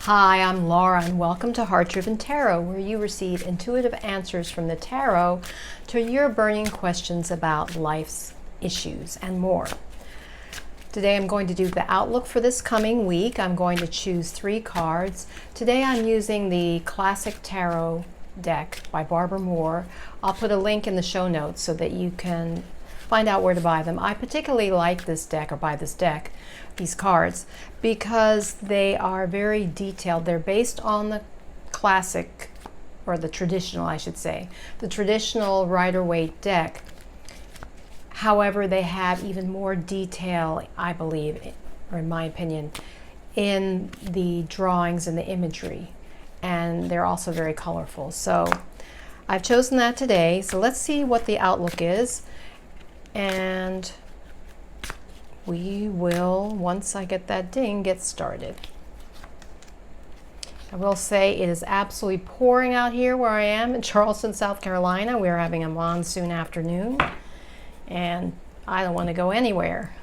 Hi, I'm Laura, and welcome to Heart Driven Tarot, where you receive intuitive answers from the tarot to your burning questions about life's issues and more. Today I'm going to do the outlook for this coming week. I'm going to choose 3 cards. Today I'm using the Classic Tarot deck by Barbara Moore. I'll put a link in the show notes so that you can find out where to buy them. I particularly like this deck, or buy this deck, these cards, because they are very detailed. They're based on the classic, or the traditional, I should say, the traditional Rider-Waite deck. However, they have even more detail, I believe, or in my opinion, in the drawings and the imagery. And they're also very colorful. So I've chosen that today. So let's see what the outlook is. And we will, once I get that ding, get started. I will say it is absolutely pouring out here where I am in Charleston, South Carolina. We are having a monsoon afternoon, and I don't want to go anywhere.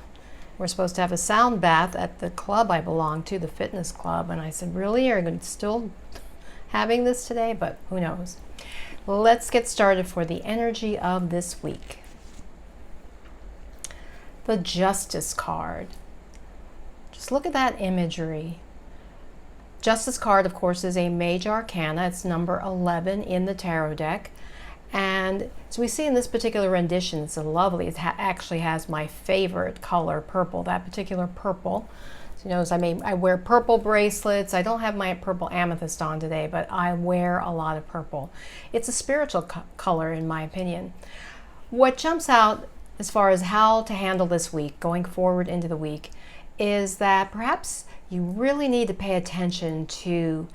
We're supposed to have a sound bath at the club I belong to, the fitness club, and I said, really, are you still having this today? But who knows. Let's get started for the energy of this week. The Justice card. Just look at that imagery. Justice card, of course, is a major arcana. It's number 11 in the tarot deck. And as we see in this particular rendition, it's lovely. It actually has my favorite color, purple, that particular purple. So, you know, I wear purple bracelets. I don't have my purple amethyst on today, but I wear a lot of purple. It's a spiritual color, in my opinion. What jumps out as far as how to handle this week, going forward into the week, is that perhaps you really need to pay attention to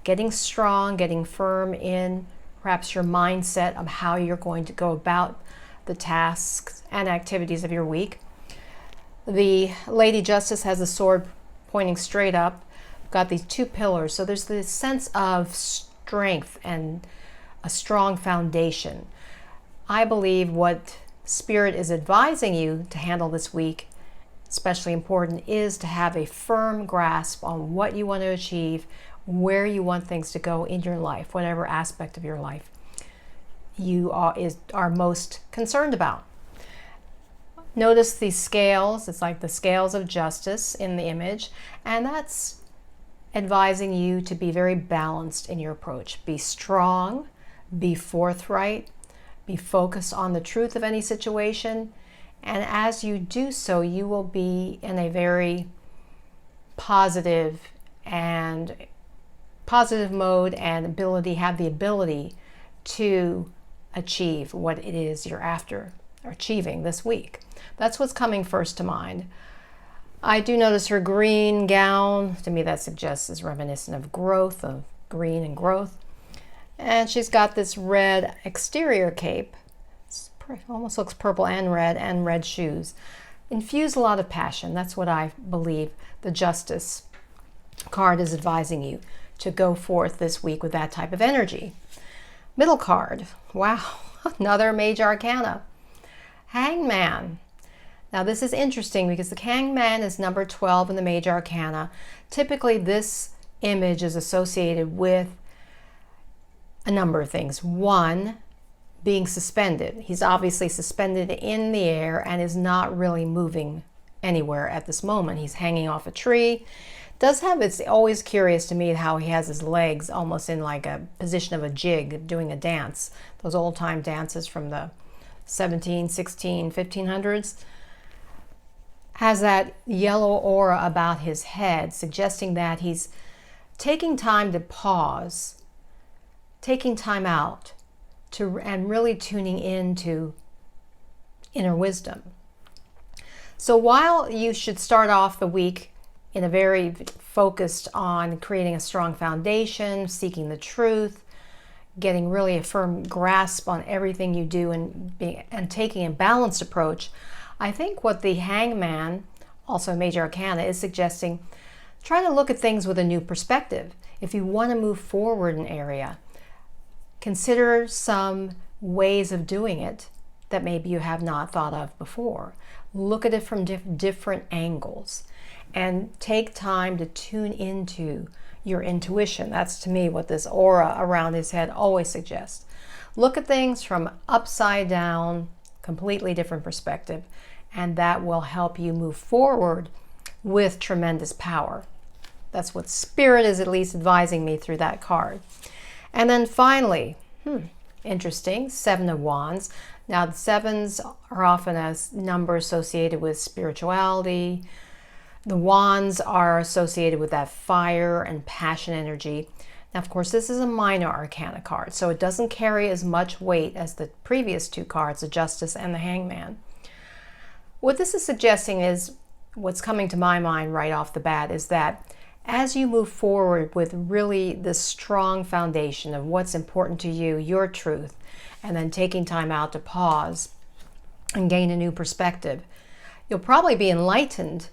getting strong, getting firm in perhaps your mindset of how you're going to go about the tasks and activities of your week. The Lady Justice has a sword pointing straight up, got these 2 pillars, so there's this sense of strength and a strong foundation. I believe what Spirit is advising you to handle this week, especially important, is to have a firm grasp on what you want to achieve, where you want things to go in your life, whatever aspect of your life you are most concerned about. Notice the scales. It's like the scales of justice in the image, and that's advising you to be very balanced in your approach. Be strong, be forthright, be focused on the truth of any situation, and as you do so, you will be in a very positive mode and have the ability to achieve what it is you're after achieving this week. That's what's coming first to mind. I do notice her green gown. To me, that suggests is reminiscent of growth, of green and growth. And she's got this red exterior cape. It almost looks purple and red shoes. Infuse a lot of passion. That's what I believe the Justice card is advising you to go forth this week with, that type of energy. Middle card. Wow, another major arcana. Hangman. Now this is interesting because the Hangman is number 12 in the major arcana. Typically this image is associated with a number of things. One, being suspended. He's obviously suspended in the air and is not really moving anywhere at this moment. He's hanging off a tree. It's always curious to me how he has his legs almost in like a position of a jig, doing a dance. Those old time dances from the 17, 16, 1500s. Has that yellow aura about his head, suggesting that he's taking time to pause, taking time out and really tuning into inner wisdom. So while you should start off the week in a very focused on creating a strong foundation, seeking the truth, getting really a firm grasp on everything you do and taking a balanced approach, I think what the Hangman, also major arcana, is suggesting, try to look at things with a new perspective. If you want to move forward in an area, consider some ways of doing it that maybe you have not thought of before. Look at it from different angles. and take time to tune into your intuition. That's to me what this aura around his head always suggests. Look at things from upside down, completely different perspective, and that will help you move forward with tremendous power. That's what Spirit is at least advising me through that card. And then finally, interesting, Seven of Wands. Now, the sevens are often a number associated with spirituality. The wands are associated with that fire and passion energy. Now, of course, this is a minor arcana card, so it doesn't carry as much weight as the previous two cards, the Justice and the Hangman. What this is suggesting is, what's coming to my mind right off the bat is that as you move forward with really this strong foundation of what's important to you, your truth, and then taking time out to pause and gain a new perspective, you'll probably be enlightened,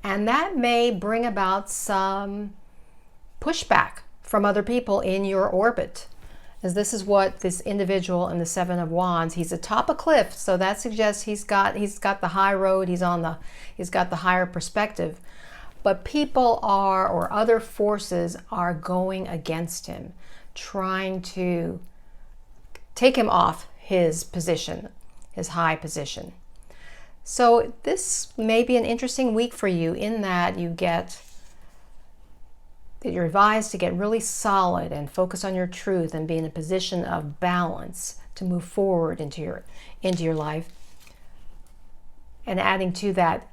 and that may bring about some pushback from other people in your orbit. As this is what this individual in the Seven of Wands, he's atop a cliff, so that suggests he's got the high road, he's got the higher perspective. But people are, or other forces are going against him, trying to take him off his position, his high position. So this may be an interesting week for you in that you're advised to get really solid and focus on your truth and be in a position of balance to move forward into your life. And adding to that,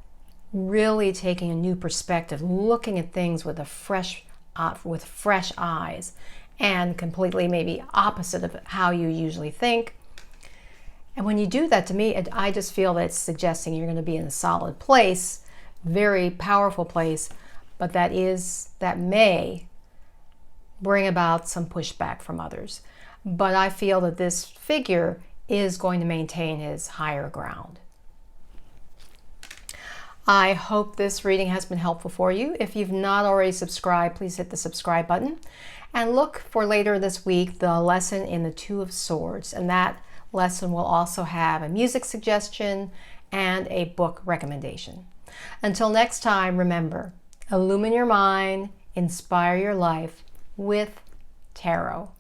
really taking a new perspective, looking at things with fresh eyes, and completely maybe opposite of how you usually think. And when you do that, to me, I just feel that it's suggesting you're going to be in a solid place, very powerful place, but that may bring about some pushback from others. But I feel that this figure is going to maintain his higher ground. I hope this reading has been helpful for you. If you've not already subscribed, please hit the subscribe button. And look for later this week the lesson in the Two of Swords. And that lesson will also have a music suggestion and a book recommendation. Until next time, remember, illumine your mind, inspire your life with tarot.